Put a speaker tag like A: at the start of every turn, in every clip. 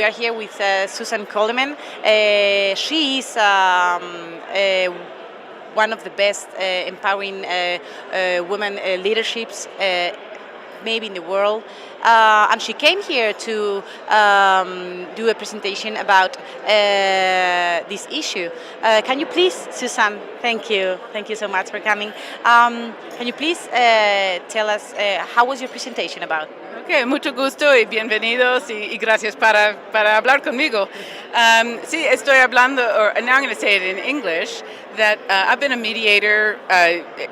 A: we are here with Susan Coleman. She is one of the best empowering women leaderships maybe in the world. And she came here to do a presentation about this issue. Can you please, Susan, thank you so much for coming. Can you please tell us how was your presentation about?
B: Okay, mucho gusto y bienvenidos y gracias para hablar conmigo. Sí, estoy hablando, or now I'm going to say it in English, that I've been a mediator,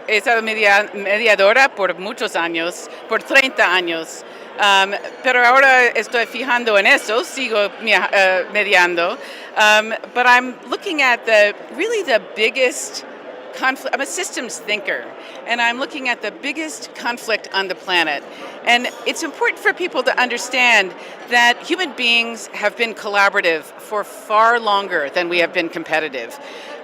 B: he estado mediadora por muchos años, por 30 años, pero ahora estoy fijando en eso, sigo mediando, but I'm looking at the biggest conflict. I'm a systems thinker, and I'm looking at the biggest conflict on the planet. And it's important for people to understand that human beings have been collaborative for far longer than we have been competitive.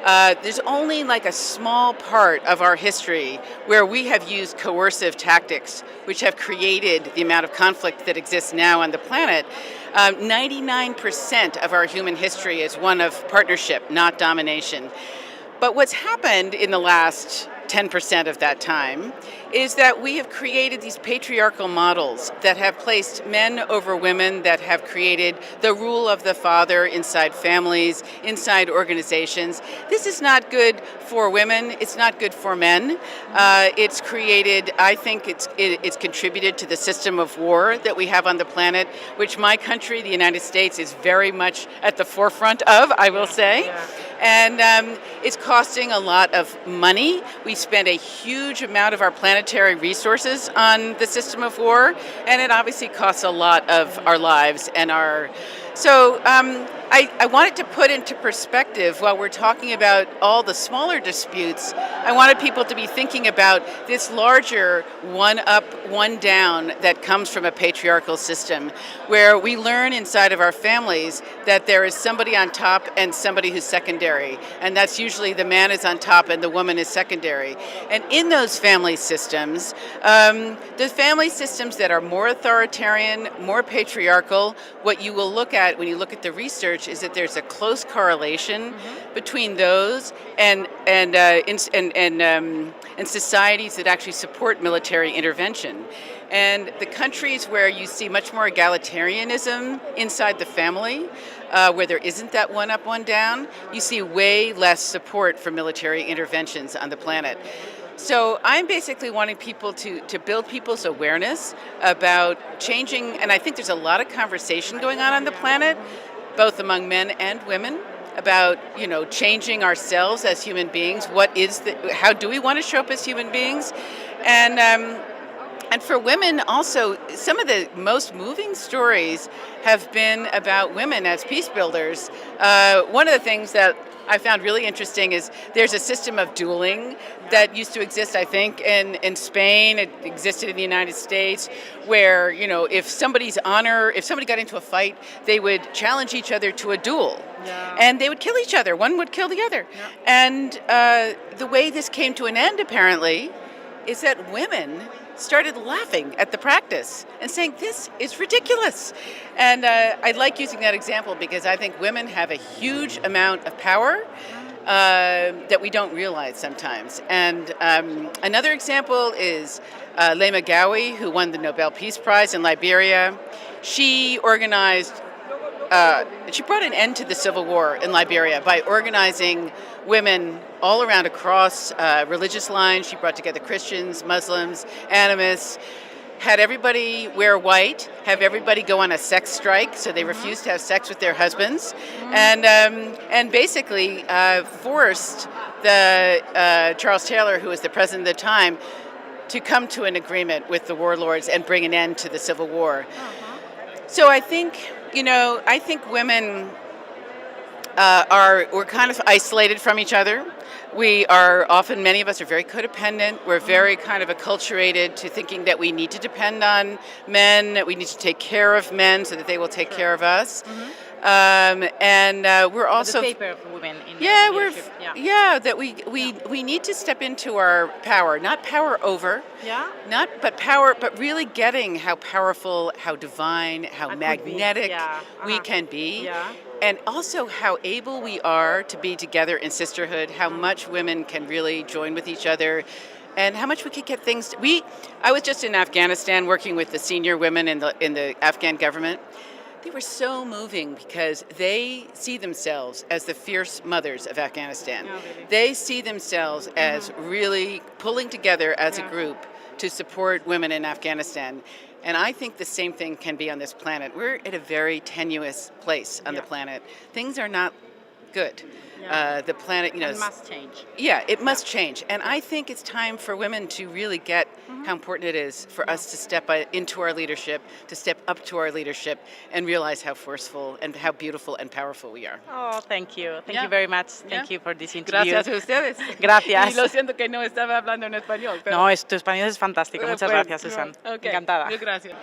B: There's only like a small part of our history where we have used coercive tactics, which have created the amount of conflict that exists now on the planet. 99% of our human history is one of partnership, not domination. But what's happened in the last 10% of that time is that we have created these patriarchal models that have placed men over women, that have created the rule of the father inside families, inside organizations. This is not good for women. It's not good for men. It's created, I think it's contributed to the system of war that we have on the planet, which my country, the United States, is very much at the forefront of, I will say. Yeah. And it's costing a lot of money. We spend a huge amount of our planetary resources on the system of war, and it obviously costs a lot of our lives and our... So I wanted to put into perspective, while we're talking about all the smaller disputes, I wanted people to be thinking about this larger one up, one down that comes from a patriarchal system, where we learn inside of our families that there is somebody on top and somebody who's secondary, and that's usually the man is on top and the woman is secondary. And in those family systems, the family systems that are more authoritarian, more patriarchal, what you will look at when you look at the research is that there's a close correlation between those and societies that actually support military intervention. And the countries where you see much more egalitarianism inside the family, where there isn't that one up, one down, you see way less support for military interventions on the planet. So I'm basically wanting people to build people's awareness about changing, and I think there's a lot of conversation going on the planet, both among men and women, about changing ourselves as human beings. How do we want to show up as human beings? And for women also, some of the most moving stories have been about women as peace builders. One of the things that I found really interesting is there's a system of dueling that used to exist, I think, in Spain. It existed in the United States, where, if somebody got into a fight, they would challenge each other to a duel. Yeah. And they would kill each other. One would kill the other. Yeah. And the way this came to an end, apparently, is that women started laughing at the practice and saying, this is ridiculous. And I like using that example because I think women have a huge amount of power that we don't realize sometimes. And another example is Lema Gawi, who won the Nobel Peace Prize in Liberia. She organized, she brought an end to the civil war in Liberia by organizing women all around across religious lines. She brought together Christians, Muslims, animists, had everybody wear white, have everybody go on a sex strike, so they refused to have sex with their husbands, and basically forced the Charles Taylor, who was the president at the time, to come to an agreement with the warlords and bring an end to the civil war. So I think, women we're kind of isolated from each other. We are often, many of us are very codependent. We're very kind of acculturated to thinking that we need to depend on men, that we need to take care of men so that they will take care of us. And we're also...
A: The paper of women in in
B: Yeah,
A: leadership.
B: that we need to step into our power, not power over,
A: Yeah.
B: but power, but really getting how powerful, how divine, how
A: I could be.
B: magnetic
A: Yeah.
B: we can be.
A: Yeah.
B: And also how able we are to be together in sisterhood, how much women can really join with each other, and how much we could get things. I was just in Afghanistan working with the senior women in the Afghan government. They were so moving because they see themselves as the fierce mothers of Afghanistan.
A: Oh, really?
B: They see themselves as really pulling together as a group to support women in Afghanistan. And I think the same thing can be on this planet. We're at a very tenuous place on the planet. Things are not good.
A: Yeah.
B: The planet,
A: It must change.
B: yeah, it must change. And I think it's time for women to really get how important it is for us to step into our leadership, to step up to our leadership, and realize how forceful and how beautiful and powerful we are.
A: Oh, thank you. Thank
B: Yeah.
A: you very much. Thank you for this interview.
B: Gracias a ustedes.
A: Gracias.
B: Y lo siento que no estaba hablando en español. Pero
A: No, tu español es fantástico. Muchas gracias, Susan.
B: Ok,
A: Encantada.
B: Gracias.